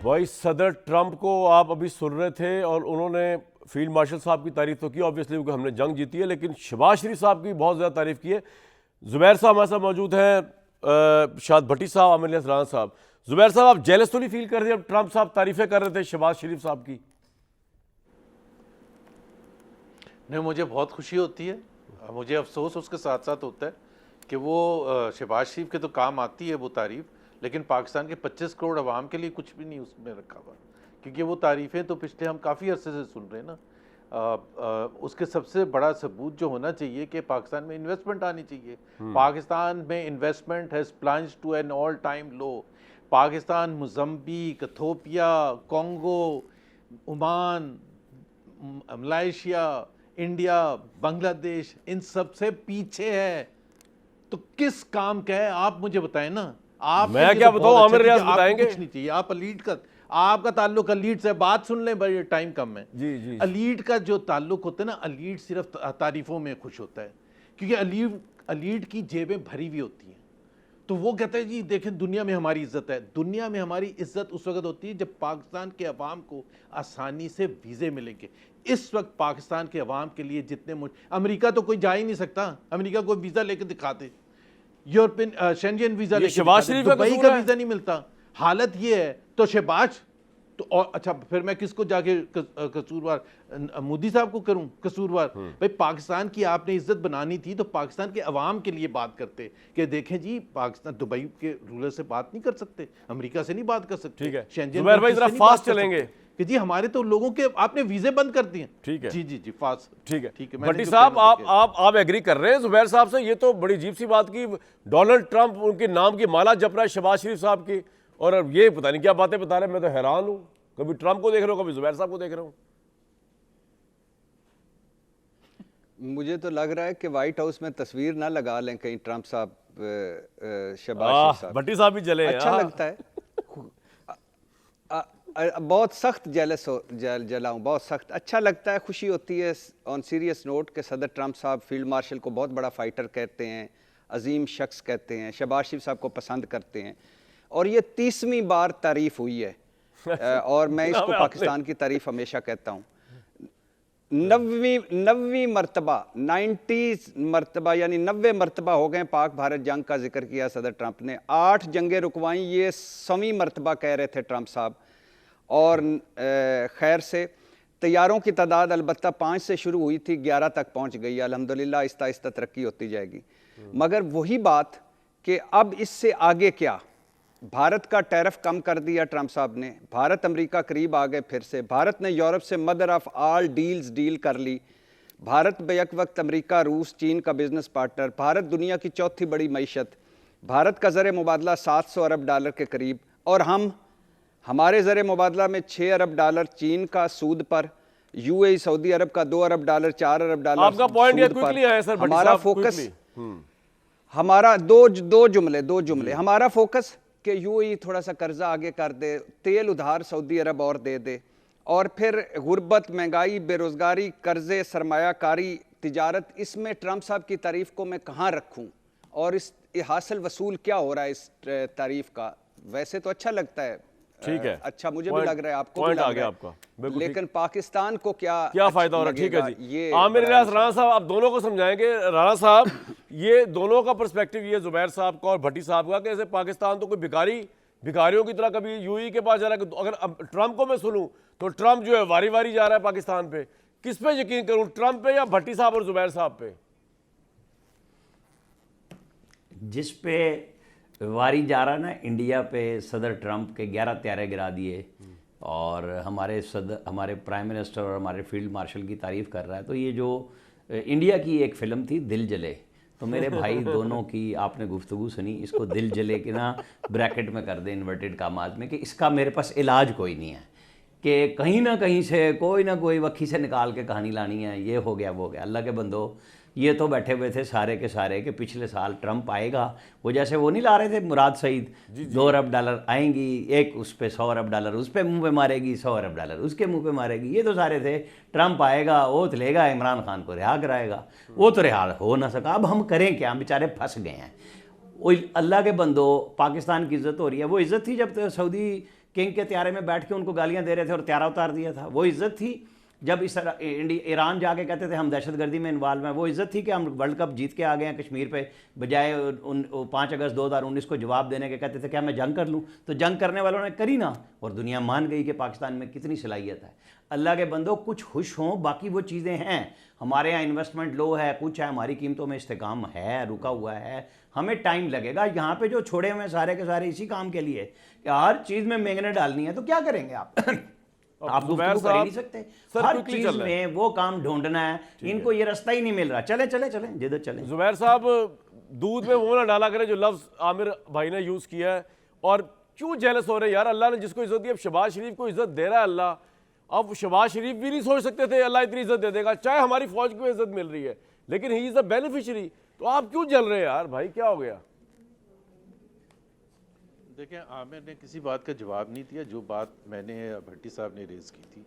भाई सदर ट्रंप को आप अभी सुन रहे थे और उन्होंने फील्ड मार्शल साहब की तारीफ तो की ऑब्वियसली क्योंकि हमने जंग जीती है, लेकिन शहबाज शरीफ साहब की बहुत ज़्यादा तारीफ की है। जुबैर साहब हमारे साथ मौजूद हैं, शाद भट्टी साहब, आमिर इलियास राणा साहब। जुबैर साहब, आप जेलस तो नहीं फील कर रहे जब ट्रंप साहब तारीफें कर रहे थे शहबाज शरीफ साहब की? नहीं, मुझे बहुत खुशी होती है। मुझे अफसोस उसके साथ साथ होता है कि वो शहबाज शरीफ के तो काम आती है वो तारीफ, लेकिन पाकिस्तान के 25 करोड़ अवाम के लिए कुछ भी नहीं उसमें रखा हुआ, क्योंकि वो तारीफ़ें तो पिछले हम काफ़ी अरसे से सुन रहे हैं ना। उसके सबसे बड़ा सबूत जो होना चाहिए कि पाकिस्तान में इन्वेस्टमेंट आनी चाहिए। पाकिस्तान में investment has plunged to an all time low. Pakistan Mozambique, Ethiopia, Congo, Oman, Malaysia, India, Bangladesh इन सब से पीछे है। तो किस काम का है आप मुझे बताएं ना। आप मैं क्या बताऊं, आमिर रियाज बताएंगे। कुछ नहीं चाहिए, आप अलीट का, आपका ताल्लुक अलीट से, बात सुन लें भाई, टाइम कम है। जी जी। अलीट का जो ताल्लुक होता है ना, अलीट सिर्फ तारीफों में खुश होता है, क्योंकि अलीट की जेबें भरी हुई होती हैं। तो वो कहते हैं जी देखें दुनिया में हमारी इज्जत है। दुनिया में हमारी इज्जत उस वक्त होती है जब पाकिस्तान के अवाम को आसानी से वीज़े मिलेंगे। इस वक्त पाकिस्तान के अवाम के लिए जितने अमेरिका तो कोई जा ही नहीं सकता, अमेरिका को वीज़ा लेके दिखाते, यूरोपियन शेंजन वीज़ा लेके दिखाते, दुबई का वीज़ा नहीं मिलता। हालत ये है तो शहबाज तो और अच्छा, फिर मैं किसको जाके कसूरवार, मोदी साहब को करूं कसूरवार? भाई पाकिस्तान की आपने इज्जत बनानी थी तो पाकिस्तान के अवाम के लिए बात करते कि देखें जी पाकिस्तान दुबई के रूलर से बात नहीं कर सकते, अमेरिका से नहीं बात कर सकते। ठीक है, शेंजन भाई जरा फास्ट चलेंगे कि जी हमारे तो लोगों के आपने वीजे बंद कर दिए। ठीक है जी जी जी फास्ट। ठीक है ठीक है। भट्टी साहब, आप एग्री कर रहे हैं जुबैर साहब से? ये तो बड़ी अजीब सी बात की डोनाल्ड ट्रंप उनके नाम की माला जप रहा है शहबाज शरीफ साहब की, और अब ये पता नहीं क्या बातें बता रहे हैं। मैं तो हैरान हूं, कभी ट्रंप को देख रहा हूं, कभी जुबैर साहब को देख रहा हूं। मुझे तो लग रहा है कि व्हाइट हाउस में तस्वीर ना लगा लें कहीं ट्रंप साहब शहबाज साहब। भट्टी साहब भी जले। अच्छा लगता है। बहुत सख्त जला हूँ, बहुत सख्त। अच्छा लगता है, खुशी होती है ऑन सीरियस नोट के सदर ट्रंप साहब फील्ड मार्शल को बहुत बड़ा फाइटर कहते हैं, अजीम शख्स कहते हैं, शहबाज शरीफ साहब को पसंद करते हैं, और ये 30वीं बार तारीफ हुई है। और मैं इसको पाकिस्तान की तारीफ हमेशा कहता हूँ। 90वीं मरतबा, 90 मरतबा यानी 90 मरतबा हो गए पाक भारत जंग का जिक्र किया सदर ट्रंप ने। 8 जंगें रुकवाई, ये 100वीं मरतबा कह रहे थे ट्रंप साहब। और खैर से तैयारों की तादाद अलबत्ता 5 से शुरू हुई थी, 11 तक पहुंच गई। अल्हम्दुलिल्लाह आहिस्ता आहिस्ता तरक्की होती जाएगी। मगर वही बात कि अब इससे आगे क्या। भारत का टैरिफ कम कर दिया ट्रंप साहब ने, भारत अमेरिका करीब आ गए फिर से। भारत ने यूरोप से mother of all deals deal कर ली। भारत बेक वक्त अमेरिका, रूस, चीन का बिजनेस पार्टनर। भारत दुनिया की चौथी बड़ी मईशत। भारत का ज़र मुबादला $700 अरब के करीब, और हमारे ज़र मुबादला में $6 अरब चीन का सूद पर, यूएई सऊदी अरब का $2 अरब, $4 अरब आपका पॉइंट ये क्विकली है सर। हमारा फोकस, हमारा दो जुमले हमारा फोकस कि यूएई थोड़ा सा कर्जा आगे कर दे, तेल उधार सऊदी अरब और दे दे, और फिर गुर्बत, महंगाई, बेरोजगारी, कर्जे, सरमायाकारी, तिजारत, इसमें ट्रंप साहब की तारीफ को मैं कहाँ रखूं, और इस हासिल वसूल क्या हो रहा है इस तारीफ का। वैसे तो अच्छा लगता है, ठीक है, अच्छा मुझे भी लग रहा है, आपको भी लग रहा है आपका, लेकिन पाकिस्तान को क्या फायदा हो रहा है? ठीक है जी। आमिर इलियास राणा साहब, आप दोनों को समझाएंगे। राणा साहब, ये दोनों का पर्सपेक्टिव, ये जुबैर साहब का और भट्टी साहब का, कैसे पाकिस्तान तो कोई भिखारियों की तरह कभी यूएई के पास जा रहा है। अगर अब ट्रंप को मैं सुनूं तो ट्रंप जो है वारी वारी जा रहा है पाकिस्तान पे। किस पे यकीन करूं, ट्रंप पे या भट्टी साहब और जुबैर साहब पे? जिस पे वारी जा रहा है ना, इंडिया पे सदर ट्रंप के 11 त्यारे गिरा दिए, और हमारे प्राइम मिनिस्टर और हमारे फील्ड मार्शल की तारीफ कर रहा है। तो ये जो इंडिया की एक फिल्म थी दिल जले, तो मेरे भाई दोनों की आपने गुफ्तगू सुनी, इसको दिल जले के ना ब्रैकेट में कर दे इन्वर्टेड कामात में, कि इसका मेरे पास इलाज कोई नहीं है, कि कहीं ना कहीं से कोई ना कोई वक्की से निकाल के कहानी लानी है। ये हो गया वो हो गया। अल्लाह के बंदो, ये तो बैठे हुए थे सारे के सारे कि पिछले साल ट्रंप आएगा, वो जैसे वो नहीं ला रहे थे मुराद सईद, $2 अरब आएंगी, एक उस पे $100 अरब उस पे मुंह पे मारेगी, $100 अरब उसके मुंह पे मारेगी। ये तो सारे थे, ट्रंप आएगा, ओथ लेगा, इमरान खान को रिहा कराएगा। वो तो रिहा हो ना सका। अब हम करें क्या, बेचारे फंस गए हैं। वो अल्लाह के बंदो, पाकिस्तान की इज्जत हो रही है। वो इज्जत थी जब सऊदी किंग के त्यारे में बैठ के उनको गालियां दे रहे थे और त्यारा उतार दिया था। वो इज्जत थी जब ईरान जाके कहते थे हम दहशतगर्दी में इन्वॉल्व हैं। वो इज्जत थी कि हम वर्ल्ड कप जीत के आ गए हैं कश्मीर पे, बजाय 5 अगस्त 2019 को जवाब देने के कहते थे क्या मैं जंग कर लूँ। तो जंग करने वालों ने करी ना, और दुनिया मान गई कि पाकिस्तान में कितनी सलाहियत है। अल्लाह के बंदो कुछ खुश हों, बाकी वो चीज़ें हैं। हमारे यहाँ इन्वेस्टमेंट लो है, कुछ है, हमारी कीमतों में इस्तेकाम है, रुका हुआ है, हमें टाइम लगेगा। यहाँ पे जो छोड़े हुए सारे के सारे इसी काम के लिए कि हर चीज़ में महंगाई डालनी है, तो क्या करेंगे आप? आप गुफ्तगू कर ही नहीं सकते। हर चीज में वो काम ढूंढना है, इनको ये रास्ता ही नहीं मिल रहा। चले चले चले जिधर चले। जुबैर साहब, दूध में वो ना डाला करें जो लफ्ज आमिर भाई ने यूज किया है। और क्यों जेलस हो रहे हैं यार? अल्लाह ने जिसको इज्जत दी, अब शहबाज शरीफ को इज्जत दे रहा है अल्लाह। अब शहबाज शरीफ भी नहीं सोच सकते थे अल्लाह इतनी इज्जत दे देगा, चाहे हमारी फौज को इज्जत मिल रही है, लेकिन ही इज द बेनिफिशियरी। तो आप क्यों जल रहे हैं यार भाई, क्या हो गया? देखिए, आमिर ने किसी बात का जवाब नहीं दिया जो बात मैंने भट्टी साहब ने रेज़ की थी।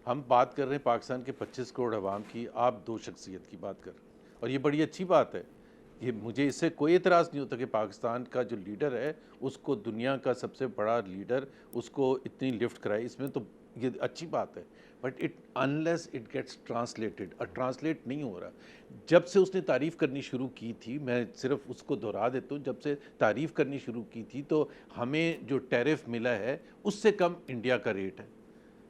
हम बात कर रहे हैं पाकिस्तान के 25 करोड़ अवाम की, आप दो शख्सियत की बात कर रहे हैं, और ये बड़ी अच्छी बात है। ये मुझे इससे कोई एतराज़ नहीं होता कि पाकिस्तान का जो लीडर है उसको दुनिया का सबसे बड़ा लीडर उसको इतनी लिफ्ट कराए, इसमें तो ये अच्छी बात है। But it unless it gets translated, और ट्रांसलेट नहीं हो रहा। जब से उसने तारीफ़ करनी शुरू की थी, मैं सिर्फ उसको दोहरा देता हूँ, जब से तारीफ़ करनी शुरू की थी तो हमें जो टैरिफ मिला है उससे कम इंडिया का रेट है।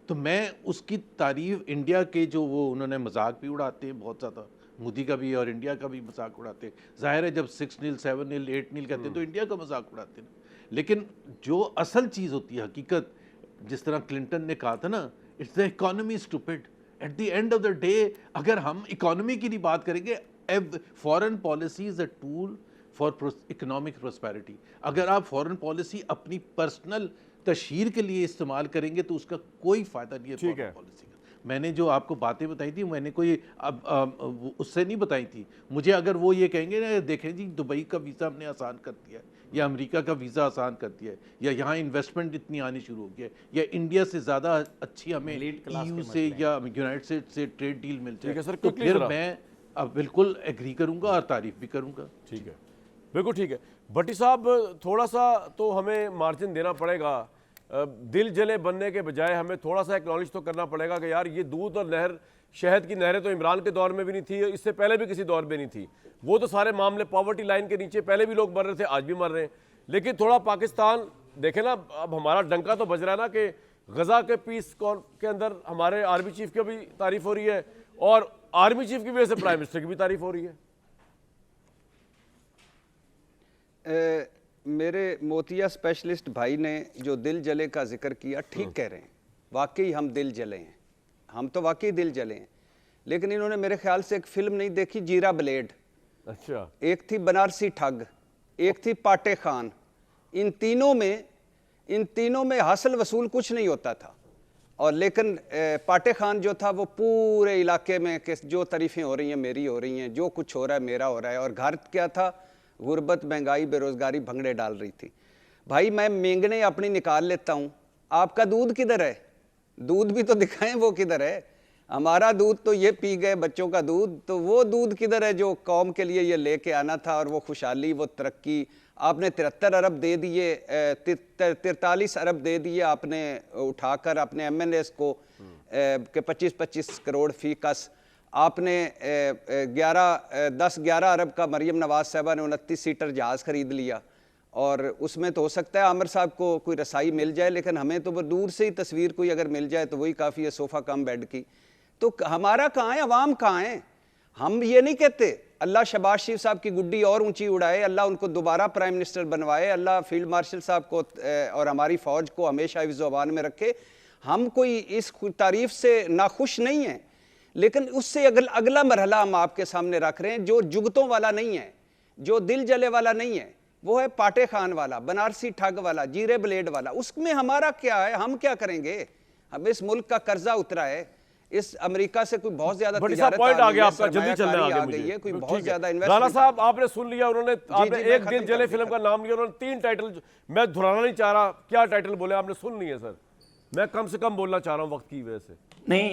तो मैं उसकी तारीफ़, इंडिया के जो वो उन्होंने मजाक भी उड़ाते हैं बहुत ज़्यादा, मोदी का भी और इंडिया का भी मजाक उड़ाते हैं। ज़ाहिर है जब 6-0 7-0 8-0 कहते हैं तो इंडिया का मजाक उड़ाते हैं, लेकिन जो असल चीज़ होती है हकीकत, जिस तरह क्लिंटन ने कहा था ना, it's the economy stupid. At the end of the day अगर हम इकोनॉमी की नहीं बात करेंगे, foreign policy is a tool for economic prosperity. अगर आप फॉरेन पॉलिसी अपनी पर्सनल तशहीर के लिए इस्तेमाल करेंगे तो उसका कोई फ़ायदा नहीं है फॉरेन पॉलिसी का। मैंने जो आपको बातें बताई थी मैंने कोई उससे नहीं बताई थी। मुझे अगर वो ये कहेंगे ना, देखें जी दुबई का वीज़ा हमने आसान कर दिया है, या अमेरिका का वीज़ा आसान कर दिया है, या यहाँ इन्वेस्टमेंट इतनी आनी शुरू हो गया है, या इंडिया से ज़्यादा अच्छी हमें EU से या यूनाइटेड स्टेट से ट्रेड डील मिल जाए, तो फिर मैं अब बिल्कुल एग्री करूँगा और तारीफ़ भी करूँगा। ठीक है, बिल्कुल ठीक है। भट्टी साहब, थोड़ा सा तो हमें मार्जिन देना पड़ेगा। दिल जले बनने के बजाय हमें थोड़ा सा एक्नॉलेज तो करना पड़ेगा कि यार ये दूध और नहर, शहद की नहरें तो इमरान के दौर में भी नहीं थी, इससे पहले भी किसी दौर में नहीं थी। वो तो सारे मामले पॉवर्टी लाइन के नीचे पहले भी लोग मर रहे थे, आज भी मर रहे हैं। लेकिन थोड़ा पाकिस्तान देखे ना, अब हमारा डंका तो बज रहा है ना कि गजा के पीस के अंदर हमारे आर्मी चीफ की भी तारीफ हो रही है, और आर्मी चीफ की वजह से प्राइम मिनिस्टर की भी तारीफ हो रही है। मेरे मोतिया स्पेशलिस्ट भाई ने जो दिल जले का जिक्र किया, ठीक कह रहे हैं, वाकई हम दिल जले हैं, हम तो वाकई दिल जले हैं। लेकिन इन्होंने मेरे ख्याल से एक फिल्म नहीं देखी, जीरा ब्लेड। अच्छा। एक थी बनारसी ठग, एक थी पाटे खान। इन तीनों में हासिल वसूल कुछ नहीं होता था, और लेकिन पाटे खान जो था वो पूरे इलाके में कि जो तारीफें हो रही हैं मेरी हो रही हैं, जो कुछ हो रहा है मेरा हो रहा है। और घर क्या था, गुर्बत, महंगाई, बेरोजगारी भंगड़े डाल रही थी। भाई मैं मेंगने अपनी निकाल लेता हूँ, आपका दूध किधर है? दूध भी तो दिखाएं वो किधर है। हमारा दूध तो ये पी गए, बच्चों का दूध, तो वो दूध किधर है जो कौम के लिए ये लेके आना था, और वो खुशहाली, वो तरक्की। आपने 73 अरब दे दिए, 43 अरब दे दिए आपने उठाकर अपने MNAs को के 25-25 करोड़ फी कस। आपने 10-11 अरब का मरियम नवाज साहबा ने 29 सीटर जहाज़ खरीद लिया, और उसमें तो हो सकता है आमिर साहब को कोई रसाई मिल जाए, लेकिन हमें तो वो दूर से ही तस्वीर कोई अगर मिल जाए तो वही काफ़ी है, सोफ़ा कम बेड की। तो हमारा कहाँ है, अवाम कहाँ है? हम ये नहीं कहते अल्लाह शहबाज शरीफ साहब की गुड्डी और ऊंची उड़ाए, अल्लाह उनको दोबारा प्राइम मिनिस्टर बनवाए, अल्लाह फील्ड मार्शल साहब को और हमारी फ़ौज को हमेशा हिफ्ज़-ओ-अमान में रखे। हम कोई इस तारीफ़ से नाखुश नहीं हैं, लेकिन उससे अगला मरहला हम आपके सामने रख रहे हैं जो जुगतों वाला नहीं है, जो दिल जले वाला नहीं है, वो है पाटे खान वाला, बनारसी ठग वाला, जीरे ब्लेड वाला। उसमें हमारा क्या है, हम क्या करेंगे? हम इस मुल्क का कर्जा उतरा है, इस अमेरिका से कोई बहुत ज्यादा तिजारत पॉइंट आ गया आपका, जल्दी चलने आ गई है, कोई बहुत ज्यादा इन्वेस्टमेंट। राणा साहब आपने सुन लिया, उन्होंने आपने एक दिल जले फिल्म का नाम लिया, उन्होंने 3 टाइटल, मैं दोहराना नहीं चाह रहा, क्या टाइटल बोले आपने सुन लिए सर, मैं कम से कम बोलना चाह रहा हूँ वक्त की वजह से। नहीं,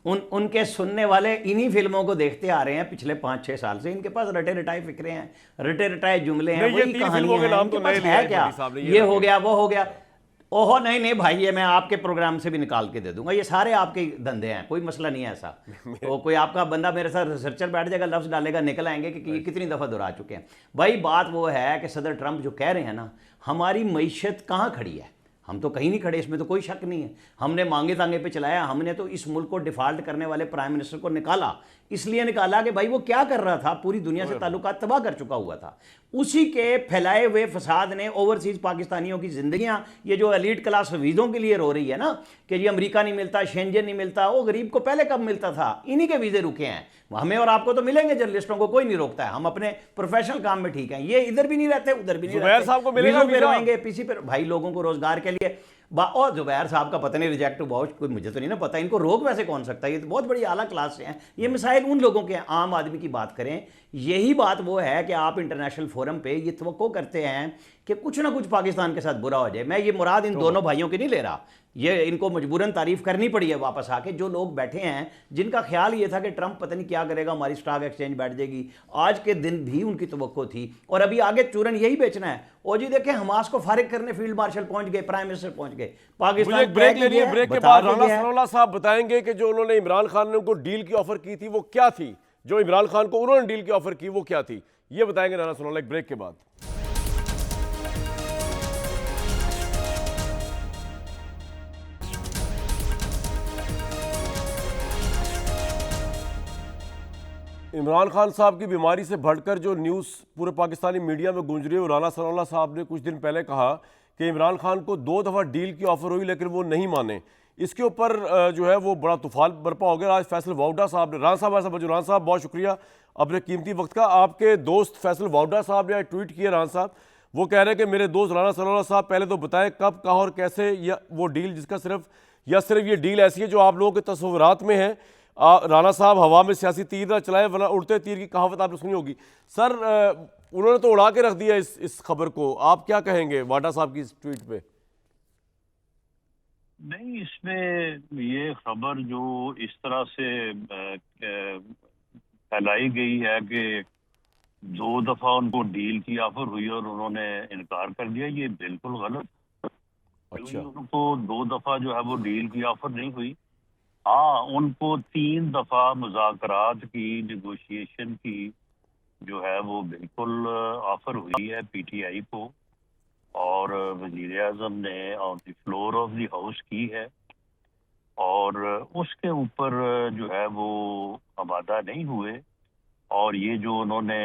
उनके सुनने वाले इन्हीं फिल्मों को देखते आ रहे हैं पिछले 5-6 साल से। इनके पास रटे रटाए फिक्रे हैं, रटे रटाए जुमले हैं, वही कहानियां हैं, इनके पास है क्या, ये हो गया वो हो गया। ओहो नहीं नहीं भाई, ये मैं आपके प्रोग्राम से भी निकाल के दे दूंगा, ये सारे आपके धंधे हैं, कोई मसला नहीं है ऐसा। तो कोई आपका बंदा मेरे साथ रिसर्चर बैठ जाएगा, लफ्ज़ डालेगा, निकल आएंगे कि ये कितनी दफ़ा दोहरा चुके हैं। भाई बात वो है कि सदर ट्रंप जो कह रहे हैं ना, हमारी मईशत कहाँ खड़ी है, हम तो कहीं नहीं खड़े, इसमें तो कोई शक नहीं है। हमने मांगे तांगे पे चलाया, हमने तो इस मुल्क को डिफ़ॉल्ट करने वाले प्राइम मिनिस्टर को निकाला, इसलिए निकाला कि भाई वो क्या कर रहा था, पूरी दुनिया से ताल्लुकात तबाह कर चुका हुआ था। उसी के फैलाए हुए फसाद ने ओवरसीज़ पाकिस्तानियों की ज़िंदगियां, ये जो एलीट क्लास वीज़ों के लिए रो रही है ना कि जी अमेरिका नहीं मिलता, शेंजन नहीं मिलता, वो गरीब को पहले कब मिलता था, इन्हीं के वीज़े रुके हैं। हमें और आपको तो मिलेंगे, जर्नलिस्टों को कोई नहीं रोकता है, हम अपने प्रोफेशनल काम में ठीक हैं। ये इधर भी नहीं रहते, उधर भी नहीं रहते, साहब को मिलेगा वीज़ों पे रहेंगे, पीसी पे। भाई लोगों को रोजगार के लिए और जुबैर साहब का पता नहीं रिजेक्ट हुआ, कोई मुझे तो नहीं ना पता, इनको रोक वैसे कौन सकता है, ये तो बहुत बड़ी आला क्लास से हैं। ये मिसाइल उन लोगों के हैं, आम आदमी की बात करें। यही बात वो है कि आप इंटरनेशनल फोरम पे ये तवक्को करते हैं कि कुछ ना कुछ पाकिस्तान के साथ बुरा हो जाए। मैं ये मुराद इन दोनों भाइयों की नहीं ले रहा, ये इनको मजबूरन तारीफ करनी पड़ी है वापस आके, जो लोग बैठे हैं जिनका ख्याल ये था कि ट्रंप पता नहीं क्या करेगा, हमारी स्टॉक एक्सचेंज बैठ जाएगी, आज के दिन भी उनकी तवक्को थी और अभी आगे चूरन यही बेचना है। और जी देखें, हमास को फारिग करने फील्ड मार्शल पहुंच गए, प्राइम मिनिस्टर पहुंच गए, पाकिस्तान ब्रेक ले लिए, ब्रेक के बाद राना सनाउल्लाह साहब बताएंगे कि जो उन्होंने इमरान खान ने उनको डील की ऑफर की थी वो क्या थी, जो इमरान खान को उन्होंने डील की ऑफर की वो क्या थी, ये बताएंगे राना सनाउल्लाह एक ब्रेक के बाद। इमरान खान साहब की बीमारी से बढ़कर जो न्यूज़ पूरे पाकिस्तानी मीडिया में गूंज रही है, राना सनाउल्लाह साहब ने कुछ दिन पहले कहा कि इमरान खान को 2 दफ़ा डील की ऑफर हुई लेकिन वो नहीं माने। इसके ऊपर जो है वो बड़ा तूफान बरपा हो गया। आज फैसल वाउडा साहब ने, राना साहब ऐसा बजो, राना साहब बहुत शुक्रिया अपने कीमती वक्त का। आपके दोस्त फैसल वाउडा साहब ने ट्वीट किया, राना साहब वो कह रहे हैं कि मेरे दोस्त राना सनाउल्लाह साहब पहले तो बताएं कब, कहाँ और कैसे या वो डील जिसका सिर्फ ये डील ऐसी है जो आप लोगों के तस्वुरात में है। राना साहब हवा में सियासी तीर ना चलाए वरना उड़ते तीर की कहावत आपने सुनी होगी। सर उन्होंने तो उड़ा के रख दिया इस खबर को, आप क्या कहेंगे वाडा साहब की इस ट्वीट पे? नहीं, इसमें ये खबर जो इस तरह से फैलाई गई है कि 2 दफा उनको डील की ऑफर हुई और उन्होंने इनकार कर दिया, ये बिल्कुल गलत। अच्छा, उनको 2 दफा जो है वो डील की ऑफर नहीं हुई। हाँ, उनको 3 दफा मुज़ाकरात की, नेगोशिएशन की जो है वो बिल्कुल ऑफर हुई है पीटीआई को, और वज़ीर आज़म ने on the floor of the house की है, और उसके ऊपर जो है वो आमादा नहीं हुए। और ये जो उन्होंने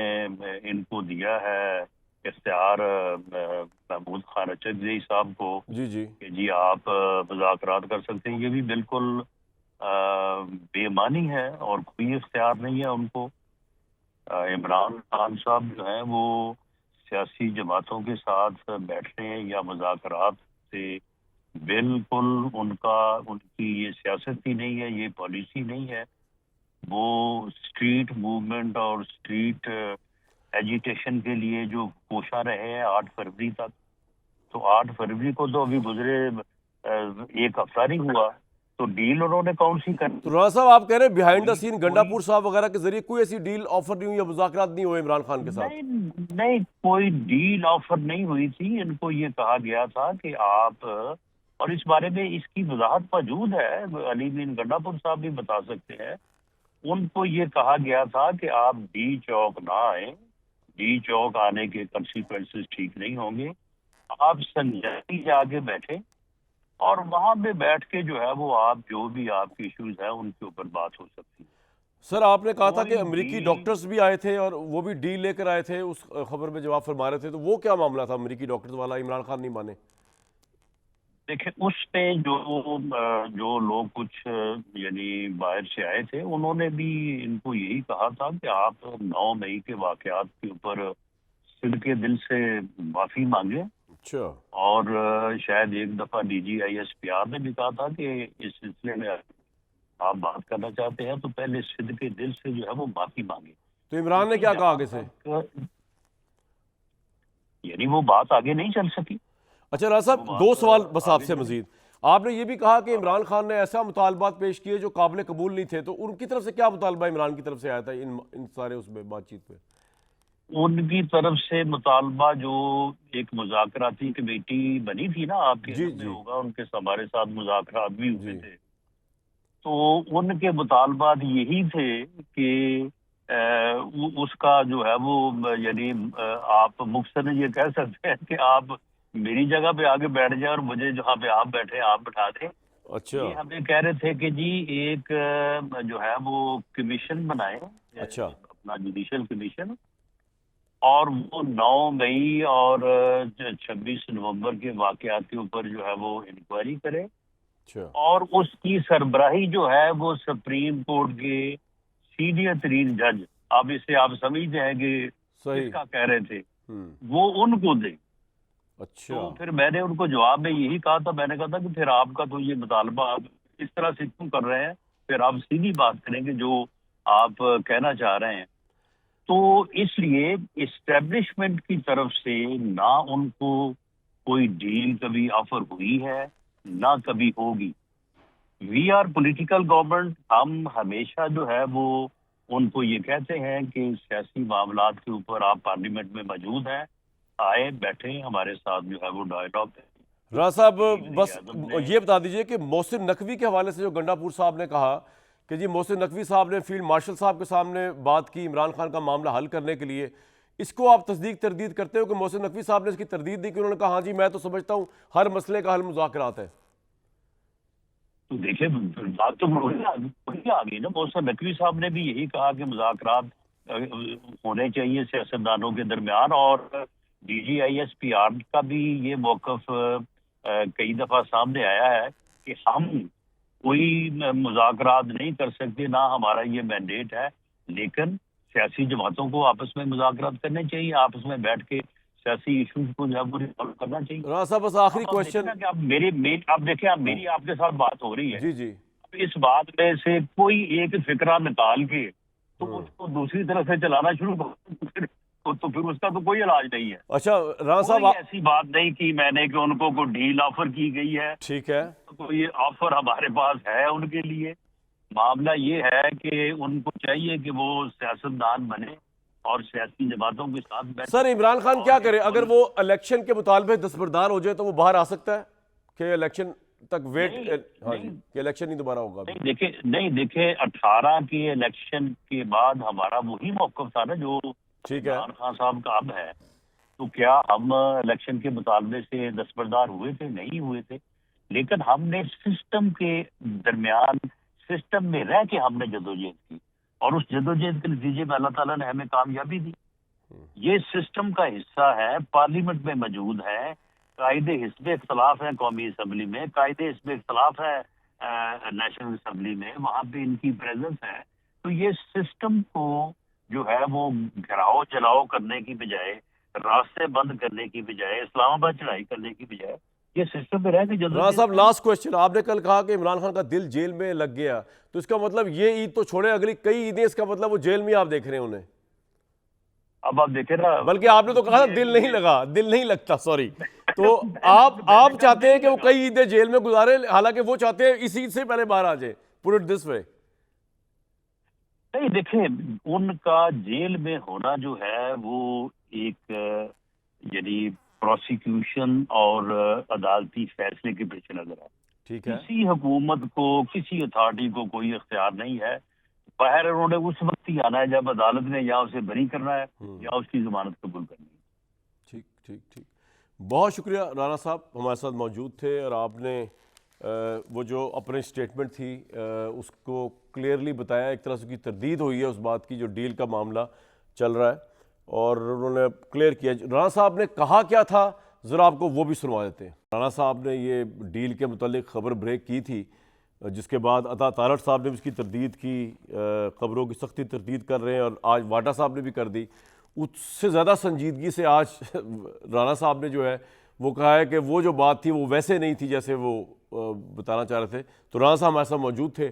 इनको दिया है इख्तियार महमूद खान अचकज़ई साहब को जी कि जी आप मुज़ाकरात कर सकते हैं, ये भी बिल्कुल बेमानी है और कोई इख्तियार नहीं है उनको। इमरान खान साहब जो हैं वो सियासी जमातों के साथ बैठने या मुज़ाकरात से बिल्कुल उनकी ये सियासत ही नहीं है, ये पॉलिसी नहीं है। वो स्ट्रीट मूवमेंट और स्ट्रीट एजिटेशन के लिए जो कोशा रहे हैं 8 फरवरी तक, तो 8 फरवरी को तो अभी गुजरे 1 हफ्ता नहीं हुआ, तो डील उन्होंने कौन सी कर। तो राना साहब आप कह रहे हैं बिहाइंड द सीन गंडापुर साहब वगैरह के जरिए कोई ऐसी डील ऑफर नहीं हुई या मुज़ाकरात नहीं हुए इमरान खान के साथ? नहीं, कोई डील ऑफर नहीं हुई थी। इनको ये कहा गया था कि आप, और इस बारे में इसकी वजाहत मौजूद है, अली बिन गंडापुर साहब भी बता सकते हैं। उनको ये कहा गया था कि आप डी चौक ना आए, डी चौक आने के कंसिक्वेंसेस ठीक नहीं होंगे, आप संजय जाके बैठे और वहां पे बैठ के जो है वो आप जो भी आपके इश्यूज हैं उनके ऊपर बात हो सकती है। सर आपने कहा था कि अमेरिकी डॉक्टर्स भी आए थे और वो भी डील लेकर आए थे, उस खबर में जवाब फरमा रहे थे, तो वो क्या मामला था अमेरिकी डॉक्टर्स वाला, इमरान खान नहीं माने? देखिए, उस पे जो लोग कुछ यानी बाहर से आए थे, उन्होंने भी इनको यही कहा था कि आप 9 मई के वाकयात के ऊपर सिद्क़े दिल से माफी मांगे। अच्छा, और शायद एक दफा DGISPR ने भी कहा था कि इस सिलसिले में आप बात करना चाहते हैं तो पहले सिद्क़े दिल से जो है वो माफी मांगे। तो इमरान ने क्या कहा आगे से? यानी वो बात आगे नहीं चल सकी। अच्छा राना साहब 2 सवाल बस आपसे मजीद। आपने ये भी कहा कि इमरान खान ने ऐसा मुतालबात पेश किए जो काबिल कबूल नहीं थे, तो उनकी तरफ से क्या मुतालबा इमरान की तरफ से आया था इन सारे उसमें बातचीत पे? उनकी तरफ से मुतालबा जो एक मुज़ाकराती कमेटी बनी थी ना, आपके जी, में जी। होगा, उनके हमारे साथ मुज़ाकरात भी हुए जी। थे। तो उनके मुतालबात यही थे कि उसका जो है वो यानी आप मुख्तसर ये कह सकते हैं कि आप मेरी जगह पे आके बैठ जाए और मुझे जहाँ पे आप बैठे आप बैठा दें। अच्छा, ये हमें कह रहे थे कि जी एक जो है वो कमीशन बनाए, अच्छा, अपना जुडिशल कमीशन, और वो 9 मई और 26 नवंबर के वाकयात के ऊपर जो है वो इंक्वायरी करे, अच्छा, और उसकी सरबराही जो है वो सुप्रीम कोर्ट के सीनियर तरीन जज, अब इसे आप समझते हैं कि सही। किसका कह रहे थे, हुँ, वो उनको दे। अच्छा, तो फिर मैंने उनको जवाब में यही कहा था, मैंने कहा था कि फिर आपका तो ये मुतालबा आप इस तरह से क्यों कर रहे हैं, फिर आप सीधी बात करेंगे जो आप कहना चाह रहे हैं। तो इसलिए इस्टेब्लिशमेंट की तरफ से ना उनको कोई डील कभी ऑफर हुई है, ना कभी होगी। वी आर पॉलिटिकल गवर्नमेंट, हम हमेशा जो है वो उनको ये कहते हैं कि सियासी मामलात के ऊपर आप पार्लियामेंट में मौजूद हैं, आए बैठे हमारे साथ जो है वो डायलॉग है। राणा साहब, बस वज़ीर-ए-आज़म ने ये बता दीजिए कि मोहसिन नकवी के हवाले से जो गंडापुर साहब ने कहा कि जी मोहसिन नकवी साहब ने फील्ड मार्शल साहब के सामने बात की इमरान खान का मामला हल करने के लिए, इसको आप तस्दीक तरदीद करते हो कि मोहसिन नकवी साहब ने इसकी तरदीद दी कि उन्होंने कहा हाँ जी मैं तो समझता हूँ हर मसले का हल मुज़ाकरात है? तो देखिए बात तो वही आ गई ना, मोहसिन नकवी साहब ने भी यही कहा कि मुज़ाकरात होने चाहिए सियासतदानों के दरमियान, और DGISPR का भी ये मौक़िफ़ कई दफ़ा सामने आया है कि हम कोई मुज़ाकरात नहीं कर सकते, ना हमारा ये मैंडेट है, लेकिन सियासी जमातों को आपस में मुज़ाकरात करने चाहिए, आपस में बैठ के सियासी इशूज़ को जो है वो रिज़ॉल्व करना चाहिए। राणा साहब, बस आखिरी अब देखें क्वेश्चन। ना कि आप आप देखें, आप मेरी आपके साथ बात हो रही है, जी, जी। अब इस बात में से कोई एक फिक्रा निकाल के तो उसको दूसरी तरफ से चलाना शुरू कर तो फिर उसका तो कोई इलाज नहीं है। अच्छा राणा साहब, कोई ऐसी बात नहीं की मैंने कि उनको कोई डील ऑफर की गई है, ठीक है। तो कोई ऑफर हमारे पास है उनके लिए। मामला ये है कि उनको चाहिए कि वो सियासतदान बने और सियासी जमातों के साथ बैठे। सर इमरान खान और क्या एक करे अगर वो इलेक्शन के मुतालबे दस्तबरदार हो जाए तो वो बाहर आ सकता है कि इलेक्शन तक वेट? हाँ जी, कि इलेक्शन ही दोबारा होगा अभी? नहीं देखे 18 के इलेक्शन के बाद हमारा वही मौक़िफ़ था ना जो ठीक है। इमरान खान साहब का अब है। तो क्या हम इलेक्शन के मुतालबे से दस्तबरदार हुए थे? नहीं हुए थे, लेकिन हमने सिस्टम के दरमियान, सिस्टम में रह के हमने जदोजहद की, और उस जदोजहद के नतीजे में अल्लाह ताला ने हमें कामयाबी दी। ये सिस्टम का हिस्सा है, पार्लियामेंट में मौजूद है, कायदे हिस्ब इख्तलाफ है कौमी असम्बली में, कायदे हिस्ब इख्तलाफ है नेशनल असम्बली में, वहाँ पे इनकी प्रेजेंस है। तो ये सिस्टम को जो है वो घेराव जलाओ करने की बजाय, रास्ते बंद करने की बजाय, इस्लामाबाद चढ़ाई करने की बजाय, ये सिस्टम में रह के राणा साहब, जदोजहद। लास्ट क्वेश्चन, आपने कल कहा कि इमरान खान का दिल जेल में लग गया, तो इसका मतलब ये ईद तो छोड़े अगली कई ईदें इसका मतलब वो जेल में आप देख रहे हैं उन्हें? अब आप देखे ना, बल्कि आपने तो कहा था दिल नहीं लगा, दिल नहीं लगता, सॉरी। तो आप चाहते हैं कि वो कई ईदें जेल में गुजारे, हालांकि वो चाहते हैं इस ईद से पहले बाहर आ जाए। Put it this way. नहीं देखें, उनका जेल में होना जो है वो एक यानी प्रोसिक्यूशन और अदालती फैसले के पेश नजर है। ठीक है। किसी हुकूमत को, किसी अथॉरिटी को कोई इख्तियार नहीं है, बाहर उन्होंने उस वक्त ही आना है जब अदालत ने या उसे बरी करना है या उसकी जमानत कबूल करनी है। ठीक ठीक ठीक, बहुत शुक्रिया राणा साहब, हमारे साथ मौजूद थे और आपने वो जो अपनी स्टेटमेंट थी उसको क्लियरली बताया। एक तरह से उसकी तरदीद हुई है उस बात की जो डील का मामला चल रहा है, और उन्होंने क्लियर किया। राणा साहब ने कहा क्या था ज़रा आपको वो भी सुनवा देते हैं। राणा साहब ने ये डील के मुतालिक ख़बर ब्रेक की थी, जिसके बाद अता तारड़ साहब ने भी उसकी तरदीद की, ख़बरों की सख्ती तरदीद कर रहे हैं, और आज वाटा साहब ने भी कर दी। उससे ज़्यादा संजीदगी से आज राणा साहब ने जो है वो कहा है कि वो जो बात थी वो वैसे नहीं थी जैसे वो बताना चाह रहे थे। तो राणा साहब हमारे साथ मौजूद थे।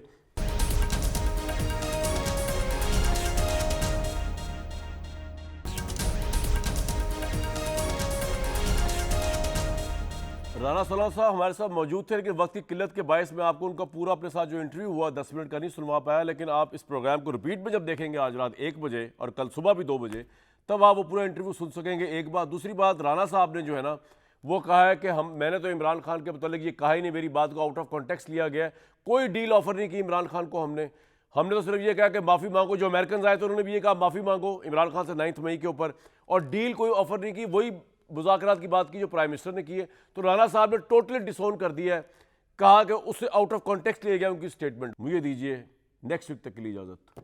राणा सलाम साहब हमारे साथ मौजूद थे, लेकिन वक्त की किल्लत के बायस में आपको उनका पूरा अपने साथ जो इंटरव्यू हुआ 10 मिनट का नहीं सुनवा पाया। लेकिन आप इस प्रोग्राम को रिपीट में जब देखेंगे आज रात 1 बजे और कल सुबह भी 2 बजे, तब आप वो पूरा इंटरव्यू सुन सकेंगे। एक बात। दूसरी बात, राणा साहब ने जो है ना वो कहा है कि मैंने तो इमरान खान के मतलब ये कहा ही नहीं, मेरी बात को आउट ऑफ कॉन्टेक्स्ट लिया गया है, कोई डील ऑफर नहीं की इमरान खान को हमने तो सिर्फ ये कहा कि माफ़ी मांगो। जो अमेरिकन आए थे उन्होंने भी ये कहा माफ़ी मांगो इमरान खान से 9 मई के ऊपर, और डील कोई ऑफर नहीं की। वही मुज़ाकरात की बात की जो प्राइम मिनिस्टर ने की है। तो राणा साहब ने टोटली डिसोन कर दिया है, कहा कि उससे आउट ऑफ कॉन्टेक्स्ट लिया गया उनकी स्टेटमेंट। मुझे दीजिए नेक्स्ट वीक तक के लिए इजाज़त।